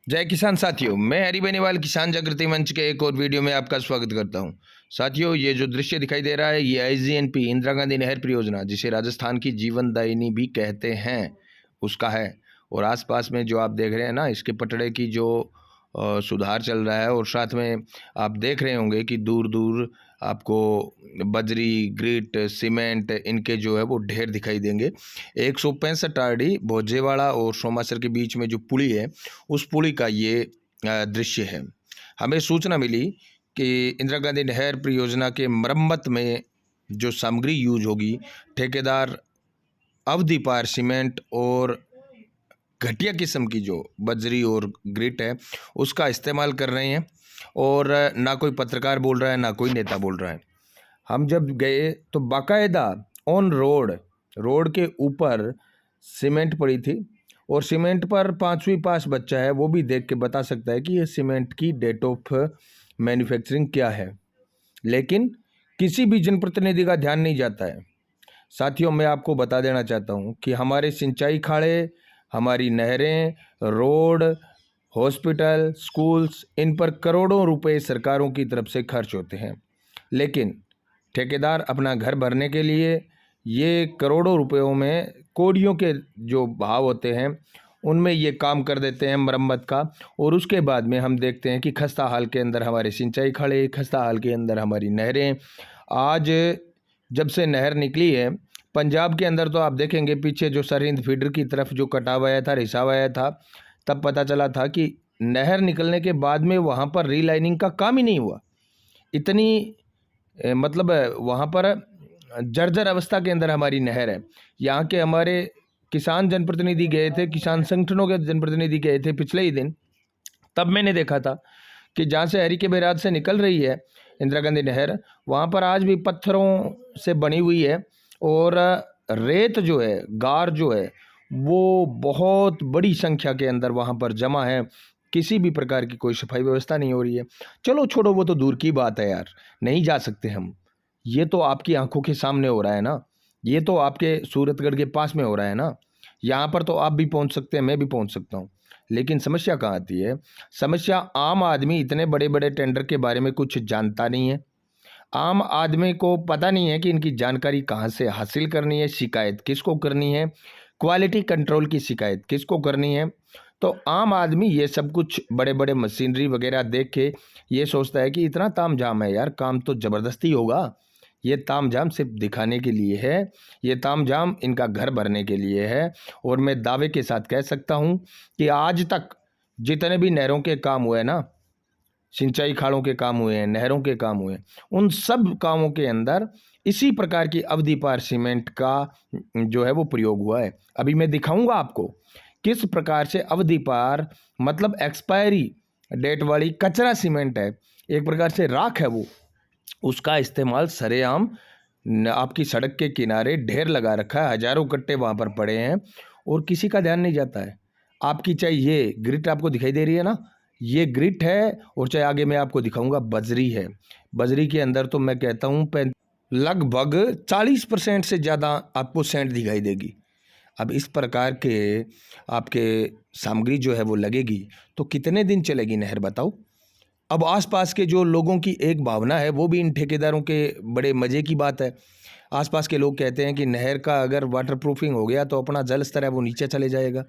जय किसान साथियों, मैं हरी बेनीवाल किसान जागृति मंच के एक और वीडियो में आपका स्वागत करता हूं। साथियों, ये जो दृश्य दिखाई दे रहा है ये आईजीएनपी इंदिरा गांधी नहर परियोजना, जिसे राजस्थान की जीवन दायिनी भी कहते हैं, उसका है। और आसपास में जो आप देख रहे हैं ना, इसके पटड़े की जो सुधार चल रहा है। और साथ में आप देख रहे होंगे कि दूर दूर आपको बजरी, ग्रिट, सीमेंट इनके जो है वो ढेर दिखाई देंगे। 165 आरडी भोजेवाड़ा और सोमासर के बीच में जो पुली है, उस पुली का ये दृश्य है। हमें सूचना मिली कि इंदिरा गांधी नहर परियोजना के मरम्मत में जो सामग्री यूज होगी, ठेकेदार अवधि पार सीमेंट और घटिया किस्म की जो बजरी और ग्रिट है उसका इस्तेमाल कर रहे हैं। और ना कोई पत्रकार बोल रहा है, ना कोई नेता बोल रहा है। हम जब गए तो बाकायदा ऑन रोड के ऊपर सीमेंट पड़ी थी, और सीमेंट पर 5वीं पास बच्चा है वो भी देख के बता सकता है कि ये सीमेंट की डेट ऑफ मैन्युफैक्चरिंग क्या है। लेकिन किसी भी जनप्रतिनिधि का ध्यान नहीं जाता है। साथियों, मैं आपको बता देना चाहता हूँ कि हमारे सिंचाई खाड़े, हमारी नहरें, रोड, हॉस्पिटल, स्कूल्स, इन पर करोड़ों रुपए सरकारों की तरफ से खर्च होते हैं। लेकिन ठेकेदार अपना घर भरने के लिए ये करोड़ों रुपयों में कोड़ियों के जो भाव होते हैं उनमें ये काम कर देते हैं मरम्मत का। और उसके बाद में हम देखते हैं कि खस्ता हाल के अंदर हमारे सिंचाई खाड़े, खस्ता हाल के अंदर हमारी नहरें। आज जब से नहर निकली है पंजाब के अंदर, तो आप देखेंगे पीछे जो सरहिंद फीडर की तरफ जो कटाव आया था, रिसाव आया था, तब पता चला था कि नहर निकलने के बाद में वहाँ पर रीलाइनिंग का काम ही नहीं हुआ। इतनी मतलब वहाँ पर जर्जर अवस्था के अंदर हमारी नहर है। यहाँ के हमारे किसान जनप्रतिनिधि गए थे, किसान संगठनों के जनप्रतिनिधि गए थे पिछले ही दिन। तब मैंने देखा था कि जहाँ से हरी के बैराज से निकल रही है इंदिरा गांधी नहर, वहाँ पर आज भी पत्थरों से बनी हुई है। और रेत जो है, गार जो है, वो बहुत बड़ी संख्या के अंदर वहाँ पर जमा है। किसी भी प्रकार की कोई सफाई व्यवस्था नहीं हो रही है। चलो छोड़ो, वो तो दूर की बात है यार, नहीं जा सकते हम। ये तो आपकी आंखों के सामने हो रहा है ना, ये तो आपके सूरतगढ़ के पास में हो रहा है ना। यहाँ पर तो आप भी पहुँच सकते हैं, मैं भी पहुँच सकता हूँ। लेकिन समस्या कहाँ आती है? समस्या आम आदमी इतने बड़े बड़े टेंडर के बारे में कुछ जानता नहीं है। आम आदमी को पता नहीं है कि इनकी जानकारी कहाँ से हासिल करनी है, शिकायत किसको करनी है, क्वालिटी कंट्रोल की शिकायत किसको करनी है। तो आम आदमी ये सब कुछ बड़े बड़े मशीनरी वगैरह देख के ये सोचता है कि इतना तामझाम है यार, काम तो ज़बरदस्ती होगा। ये तामझाम सिर्फ दिखाने के लिए है, ये तामझाम इनका घर भरने के लिए है। और मैं दावे के साथ कह सकता हूँ कि आज तक जितने भी नहरों के काम हुए ना, सिंचाई खाड़ों के काम हुए हैं, नहरों के काम हुए हैं, उन सब कामों के अंदर इसी प्रकार की अवधि पार सीमेंट का जो है वो प्रयोग हुआ है। अभी मैं दिखाऊंगा आपको किस प्रकार से अवधि पार, मतलब एक्सपायरी डेट वाली कचरा सीमेंट है, एक प्रकार से राख है वो, उसका इस्तेमाल सरेआम आपकी सड़क के किनारे ढेर लगा रखा है। हजारों कट्टे वहाँ पर पड़े हैं और किसी का ध्यान नहीं जाता है। आपकी चाहे ये ग्रिट आपको दिखाई दे रही है ना, ये ग्रिट है, और चाहे आगे मैं आपको दिखाऊंगा बजरी है। बजरी के अंदर तो मैं कहता हूँ लगभग 40% से ज़्यादा आपको सेंट दिखाई देगी। अब इस प्रकार के आपके सामग्री जो है वो लगेगी तो कितने दिन चलेगी नहर, बताओ। अब आसपास के जो लोगों की एक भावना है वो भी इन ठेकेदारों के बड़े मज़े की बात है। आसपास के लोग कहते हैं कि नहर का अगर वाटर प्रूफिंग हो गया तो अपना जल स्तर है वो नीचे चले जाएगा।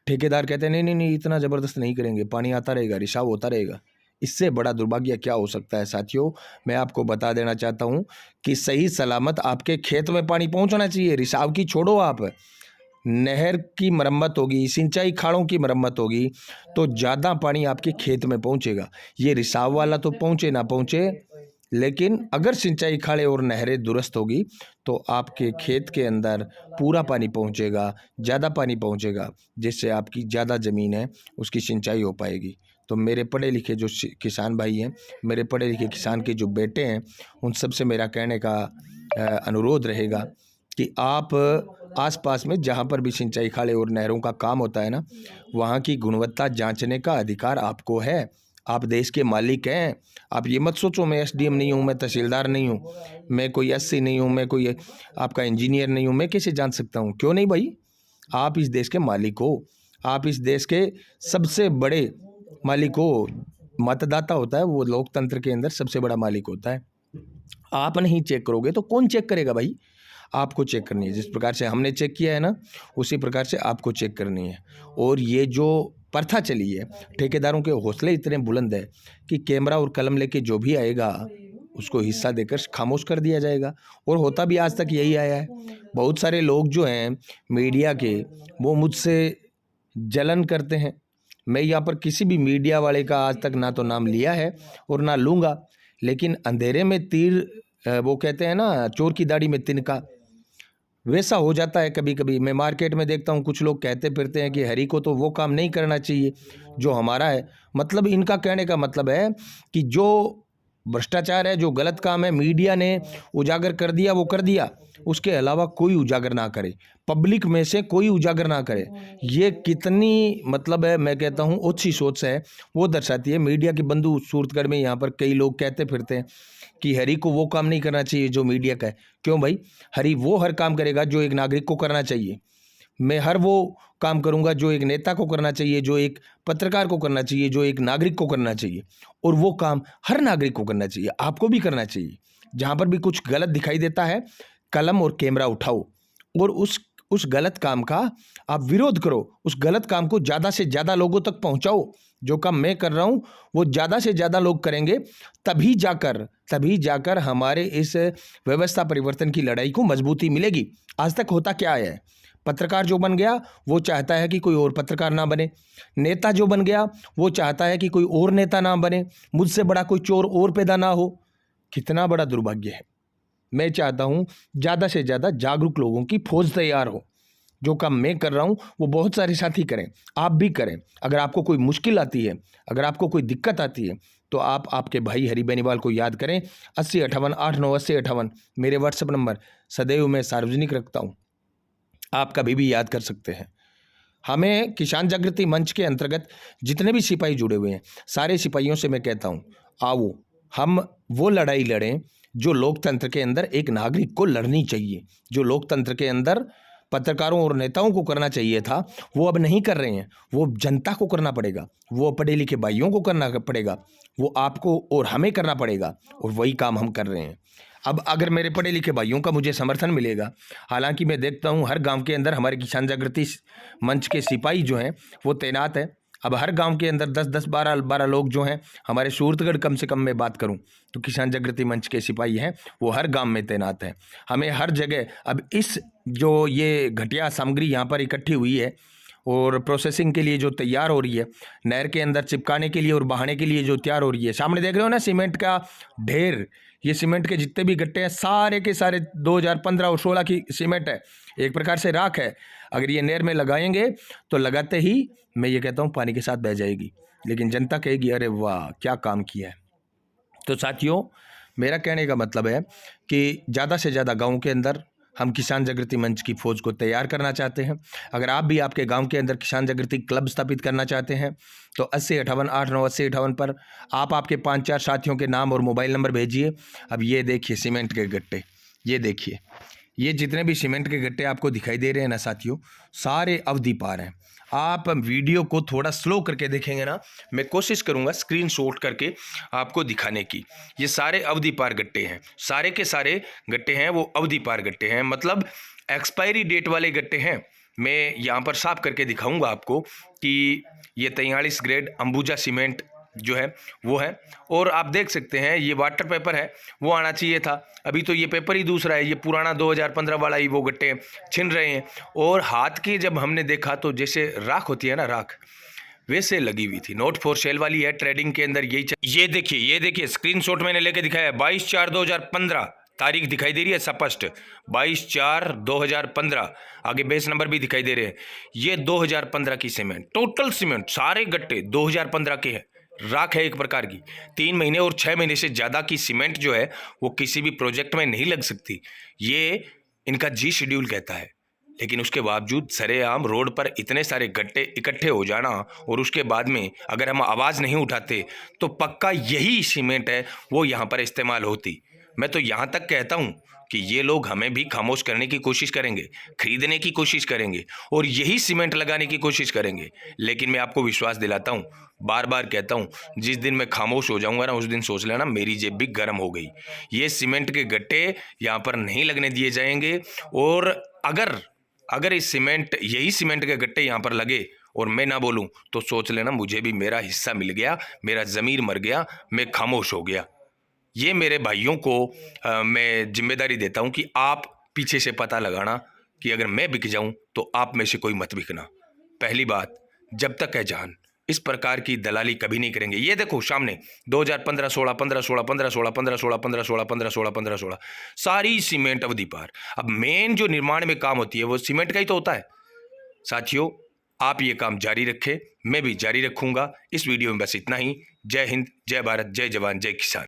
ठेकेदार कहते हैं नहीं नहीं नहीं, इतना ज़बरदस्त नहीं करेंगे, पानी आता रहेगा, रिसाव होता रहेगा। इससे बड़ा दुर्भाग्य क्या हो सकता है साथियों? मैं आपको बता देना चाहता हूँ कि सही सलामत आपके खेत में पानी पहुँचना चाहिए। रिसाव की छोड़ो आप, नहर की मरम्मत होगी, सिंचाई खाड़ों की मरम्मत होगी तो ज़्यादा पानी आपके खेत में पहुंचेगा। ये रिसाव वाला तो पहुंचे ना पहुंचे, लेकिन अगर सिंचाई खाड़े और नहरें दुरुस्त होगी तो आपके खेत के अंदर पूरा पानी पहुंचेगा, ज़्यादा पानी पहुंचेगा, जिससे आपकी ज़्यादा ज़मीन है उसकी सिंचाई हो पाएगी। तो मेरे पढ़े लिखे जो किसान भाई हैं, मेरे पढ़े लिखे किसान के जो बेटे हैं, उन सब से मेरा कहने का अनुरोध रहेगा कि आप आसपास में जहाँ पर भी सिंचाई खाड़े और नहरों का काम होता है ना, वहाँ की गुणवत्ता जांचने का अधिकार आपको है। आप देश के मालिक हैं। आप ये मत सोचो मैं एसडीएम नहीं हूँ, मैं तहसीलदार नहीं हूँ, मैं कोई एससी नहीं हूँ, मैं कोई आपका इंजीनियर नहीं हूँ, मैं कैसे जान सकता हूँ? क्यों नहीं भाई, आप इस देश के मालिक हो। आप इस देश के सबसे बड़े मालिक हो, मतदाता होता है, वो लोकतंत्र के अंदर सबसे बड़ा मालिक होता है। आप नहीं चेक करोगे तो कौन चेक करेगा भाई? आपको चेक करनी है। जिस प्रकार से हमने चेक किया है ना, उसी प्रकार से आपको चेक करनी है। और ये जो प्रथा चली है, ठेकेदारों के हौसले इतने बुलंद है कि कैमरा और कलम लेके जो भी आएगा उसको हिस्सा देकर खामोश कर दिया जाएगा। और होता भी आज तक यही आया है। बहुत सारे लोग जो हैं मीडिया के, वो मुझसे जलन करते हैं। मैं यहाँ पर किसी भी मीडिया वाले का आज तक ना तो नाम लिया है और ना लूँगा, लेकिन अंधेरे में तीर, वो कहते हैं ना, चोर की दाढ़ी में तिनका, वैसा हो जाता है कभी कभी। मैं मार्केट में देखता हूँ कुछ लोग कहते फिरते हैं कि हरी को तो वो काम नहीं करना चाहिए जो हमारा है। मतलब इनका कहने का मतलब है कि जो भ्रष्टाचार है, जो गलत काम है, मीडिया ने उजागर कर दिया वो कर दिया, उसके अलावा कोई उजागर ना करे, पब्लिक में से कोई उजागर ना करे। ये कितनी, मतलब है, मैं कहता हूँ ओछी सोच है, वो दर्शाती है। मीडिया की बंधु सूरतगढ़ में यहाँ पर कई लोग कहते फिरते हैं कि हरी को वो काम नहीं करना चाहिए जो मीडिया का है। क्यों भाई? हरी वो हर काम करेगा जो एक नागरिक को करना चाहिए। मैं हर वो काम करूंगा जो एक नेता को करना चाहिए, जो एक पत्रकार को करना चाहिए, जो एक नागरिक को करना चाहिए। और वो काम हर नागरिक को करना चाहिए, आपको भी करना चाहिए। जहां पर भी कुछ गलत दिखाई देता है, कलम और कैमरा उठाओ और उस गलत काम का आप विरोध करो। उस गलत काम को ज़्यादा से ज़्यादा लोगों तक पहुंचाओ। जो काम मैं कर रहा हूं वो ज़्यादा से ज़्यादा लोग करेंगे, तभी जाकर हमारे इस व्यवस्था परिवर्तन की लड़ाई को मजबूती मिलेगी। आज तक होता क्या है? पत्रकार जो बन गया वो चाहता है कि कोई और पत्रकार ना बने, नेता जो बन गया वो चाहता है कि कोई और नेता ना बने, मुझसे बड़ा कोई चोर और पैदा ना हो। कितना बड़ा दुर्भाग्य है। मैं चाहता हूं ज़्यादा से ज़्यादा जागरूक लोगों की फौज तैयार हो। जो काम मैं कर रहा हूं वो बहुत सारे साथी करें, आप भी करें। अगर आपको कोई मुश्किल आती है, अगर आपको कोई दिक्कत आती है, तो आप आपके भाई हरी बेनीवाल को याद करें। 8058898058 मेरे व्हाट्सएप नंबर सदैव मैं सार्वजनिक रखता हूं, आप कभी भी याद कर सकते हैं। हमें किसान जागृति मंच के अंतर्गत जितने भी सिपाही जुड़े हुए हैं, सारे सिपाहियों से मैं कहता हूं, आओ हम वो लड़ाई लड़ें जो लोकतंत्र के अंदर एक नागरिक को लड़नी चाहिए। जो लोकतंत्र के अंदर पत्रकारों और नेताओं को करना चाहिए था, वो अब नहीं कर रहे हैं। वो जनता को करना पड़ेगा, वो पढ़े लिखे भाइयों को करना पड़ेगा, वो आपको और हमें करना पड़ेगा। और वही काम हम कर रहे हैं। अब अगर मेरे पढ़े लिखे भाइयों का मुझे समर्थन मिलेगा, हालांकि मैं देखता हूं हर गांव के अंदर हमारे किसान जागृति मंच के सिपाही जो हैं वो तैनात हैं। अब हर गांव के अंदर 10-10, 12-12 लोग जो हैं, हमारे सूरतगढ़ कम से कम मैं बात करूं तो किसान जागृति मंच के सिपाही हैं, वो हर गांव में तैनात हैं। हमें हर जगह अब इस जो ये घटिया सामग्री यहाँ पर इकट्ठी हुई है और प्रोसेसिंग के लिए जो तैयार हो रही है, नहर के अंदर चिपकाने के लिए और बहाने के लिए जो तैयार हो रही है, सामने देख रहे हो ना सीमेंट का ढेर। ये सीमेंट के जितने भी गट्टे हैं सारे के सारे 2015 और 16 की सीमेंट है, एक प्रकार से राख है। अगर ये नहर में लगाएंगे तो लगाते ही मैं ये कहता हूँ पानी के साथ बह जाएगी, लेकिन जनता कहेगी अरे वाह क्या काम किया है। तो साथियों, मेरा कहने का मतलब है कि ज़्यादा से ज़्यादा गाँव के अंदर हम किसान जागृति मंच की फौज को तैयार करना चाहते हैं। अगर आप भी आपके गांव के अंदर किसान जागृति क्लब स्थापित करना चाहते हैं तो 8058898058 पर आप आपके 5-4 साथियों के नाम और मोबाइल नंबर भेजिए। अब ये देखिए सीमेंट के गट्टे, ये देखिए, ये जितने भी सीमेंट के गट्टे आपको दिखाई दे रहे हैं ना साथियों, सारे अवधि पार हैं। आप वीडियो को थोड़ा स्लो करके देखेंगे ना, मैं कोशिश करूंगा स्क्रीनशॉट करके आपको दिखाने की। ये सारे अवधि पार गट्टे हैं, सारे के सारे गट्टे हैं वो अवधि पार गट्टे हैं, मतलब एक्सपायरी डेट वाले गट्टे हैं। मैं यहाँ पर साफ करके दिखाऊंगा आपको कि ये 43 ग्रेड अंबुजा सीमेंट जो है वो है। और आप देख सकते हैं ये वाटर पेपर है, वो आना चाहिए था, अभी तो ये पेपर ही दूसरा है, ये पुराना 2015 वाला ही वो गट्टे छिन रहे हैं। और हाथ की जब हमने देखा तो जैसे राख होती है ना, राख वैसे लगी हुई थी। नोट फॉर सेल वाली है, ट्रेडिंग के अंदर यही ये देखिए स्क्रीनशॉट मैंने लेके दिखाया है। 22/4/2015 तारीख दिखाई दे रही है स्पष्ट, 22/4/2015। आगे बेस नंबर भी दिखाई दे रहे हैं। ये 2015 की सीमेंट, टोटल सीमेंट सारे गट्टे 2015 के हैं। राख है एक प्रकार की। 3 महीने और 6 महीने से ज़्यादा की सीमेंट जो है वो किसी भी प्रोजेक्ट में नहीं लग सकती, ये इनका जी शेड्यूल कहता है। लेकिन उसके बावजूद सरेआम रोड पर इतने सारे गट्टे इकट्ठे हो जाना, और उसके बाद में अगर हम आवाज़ नहीं उठाते तो पक्का यही सीमेंट है वो यहाँ पर इस्तेमाल होती। मैं तो यहाँ तक कहता हूँ कि ये लोग हमें भी खामोश करने की कोशिश करेंगे, खरीदने की कोशिश करेंगे और यही सीमेंट लगाने की कोशिश करेंगे। लेकिन मैं आपको विश्वास दिलाता हूँ, बार बार कहता हूँ, जिस दिन मैं खामोश हो जाऊंगा ना, उस दिन सोच लेना मेरी जेब भी गर्म हो गई। ये सीमेंट के गट्टे यहाँ पर नहीं लगने दिए जाएंगे। और अगर यही सीमेंट के गट्टे यहाँ पर लगे और मैं ना बोलूं तो सोच लेना मुझे भी मेरा हिस्सा मिल गया, मेरा ज़मीर मर गया, मैं खामोश हो गया। ये मेरे भाइयों को मैं जिम्मेदारी देता हूं कि आप पीछे से पता लगाना कि अगर मैं बिक जाऊं तो आप में से कोई मत बिकना। पहली बात, जब तक है जान इस प्रकार की दलाली कभी नहीं करेंगे। ये देखो सामने 2015, 16, 15, 16, 15, 16, 15, 16, 15, 16, 15, 16, 15, 16 सारी सीमेंट अवधि पार। अब मेन जो निर्माण में काम होती है वो सीमेंट का ही तो होता है। साथियों, आप ये काम जारी रखें, मैं भी जारी रखूंगा। इस वीडियो में बस इतना ही। जय हिंद, जय भारत, जय जवान, जय किसान।